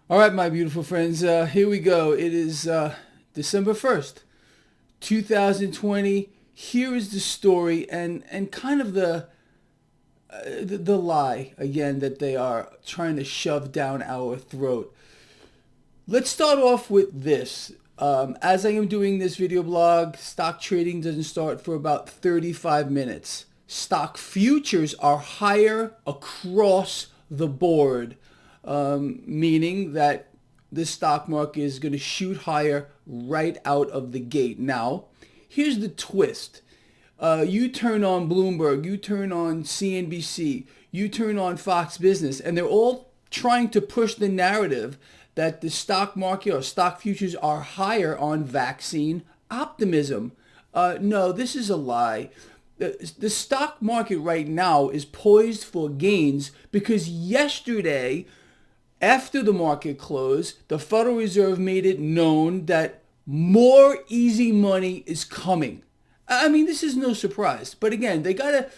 All right, my beautiful friends, here we go. It is December 1st, 2020. Here is the story and kind of the lie, again, that they are trying to shove down our throat. Let's start off with this. As I am doing this video blog, stock trading doesn't start for about 35 minutes. Stock futures are higher across the board, meaning that the stock market is going to shoot higher right out of the gate. Now, here's the twist. You turn on Bloomberg, you turn on CNBC, you turn on Fox Business, and they're all trying to push the narrative that the stock market or stock futures are higher on vaccine optimism. No, this is a lie. The stock market right now is poised for gains because yesterday, after the market closed, the Federal Reserve made it known that more easy money is coming. I mean, this is no surprise. But again, they gotta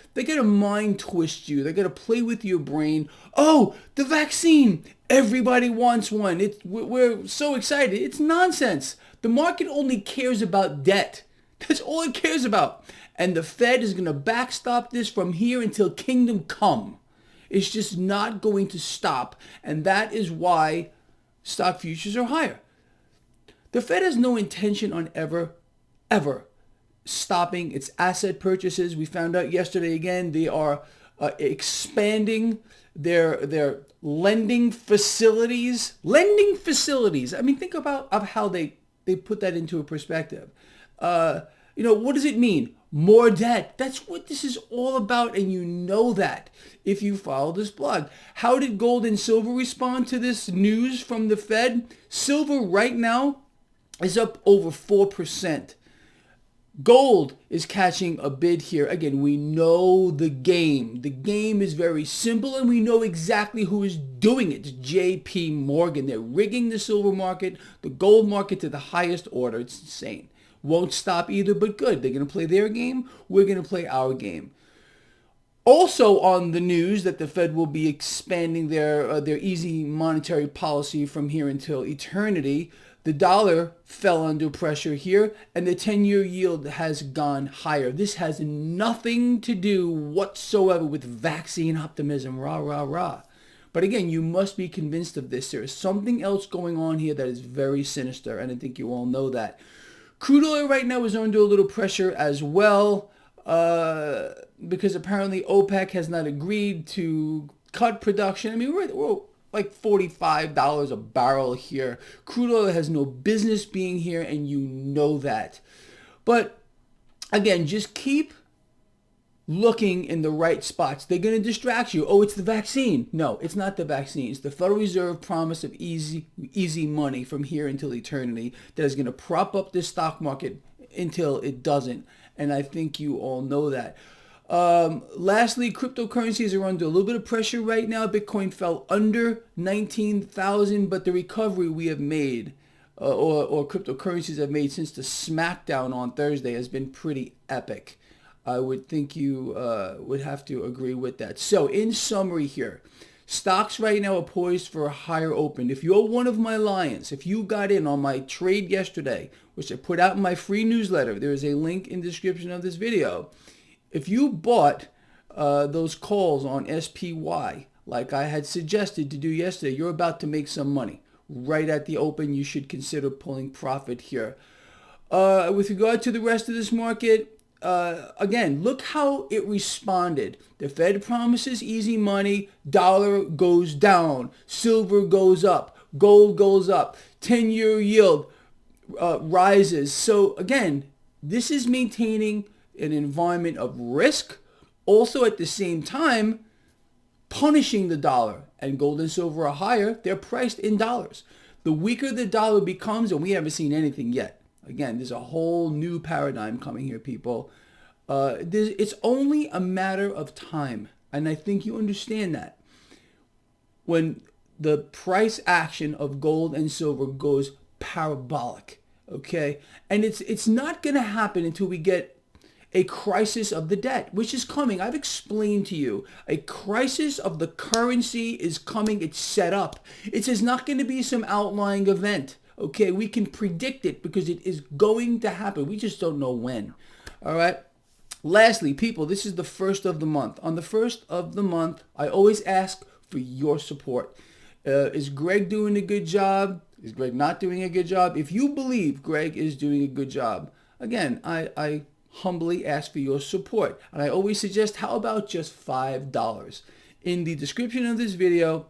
mind twist you. They gotta play with your brain. Oh, the vaccine! Everybody wants one. We're so excited. It's nonsense. The market only cares about debt. That's all it cares about. And the Fed is gonna backstop this from here until kingdom come. It's just not going to stop, and that is why stock futures are higher. The Fed has no intention on ever stopping its asset purchases. We found out yesterday again they are expanding their lending facilities. Lending facilities. I mean, think about of how they put that into a perspective. What does it mean? More debt. That's what this is all about, and you know that if you follow this blog. How did gold and silver respond to this news from the Fed? Silver right now is up over 4%. Gold is catching a bid here. Again, we know the game. The game is very simple, and we know exactly who is doing it. It's J.P. Morgan. They're rigging the silver market, the gold market to the highest order. It's insane. Won't stop either, but good. They're going to play their game. We're going to play our game. Also on the news that the Fed will be expanding their easy monetary policy from here until eternity. The dollar fell under pressure here, and the 10-year yield has gone higher. This has nothing to do whatsoever with vaccine optimism, rah, rah, rah. But again, you must be convinced of this. There is something else going on here that is very sinister, and I think you all know that. Crude oil right now is under a little pressure as well, because apparently OPEC has not agreed to cut production. I mean, we're like $45 a barrel here. Crude oil has no business being here, and you know that. But again, just keep looking in the right spots. They're going to distract you. Oh, it's the vaccine. No, it's not the vaccine. It's the Federal Reserve promise of easy money from here until eternity that is going to prop up this stock market until it doesn't. And I think you all know that. Lastly, cryptocurrencies are under a little bit of pressure right now. Bitcoin fell under 19,000, but the recovery we have made, or cryptocurrencies have made since the smackdown on Thursday has been pretty epic. I would think you would have to agree with that. So in summary here, stocks right now are poised for a higher open. If you're one of my lions, if you got in on my trade yesterday, which I put out in my free newsletter, there is a link in the description of this video. If you bought those calls on SPY, like I had suggested to do yesterday, you're about to make some money. Right at the open, you should consider pulling profit here. With regard to the rest of this market, again, look how it responded. The Fed promises easy money, dollar goes down, silver goes up, gold goes up, 10-year yield rises. So again, this is maintaining an environment of risk, also at the same time punishing the dollar. And gold and silver are higher, they're priced in dollars. The weaker the dollar becomes, and we haven't seen anything yet. Again, there's a whole new paradigm coming here, people. It's only a matter of time, and I think you understand that. When the price action of gold and silver goes parabolic, okay? And it's not going to happen until we get a crisis of the debt, which is coming. I've explained to you, a crisis of the currency is coming. It's set up. It is not going to be some outlying event. Okay, we can predict it because it is going to happen. We just don't know when. All right. Lastly, people, this is the first of the month. On the first of the month, I always ask for your support. Is Greg doing a good job? Is Greg not doing a good job? If you believe Greg is doing a good job, again, I humbly ask for your support. And I always suggest, how about just $5? In the description of this video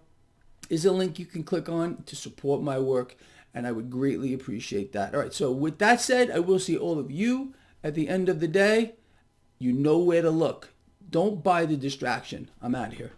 is a link you can click on to support my work, and I would greatly appreciate that. All right, so with that said, I will see all of you at the end of the day. You know where to look. Don't buy the distraction. I'm out of here.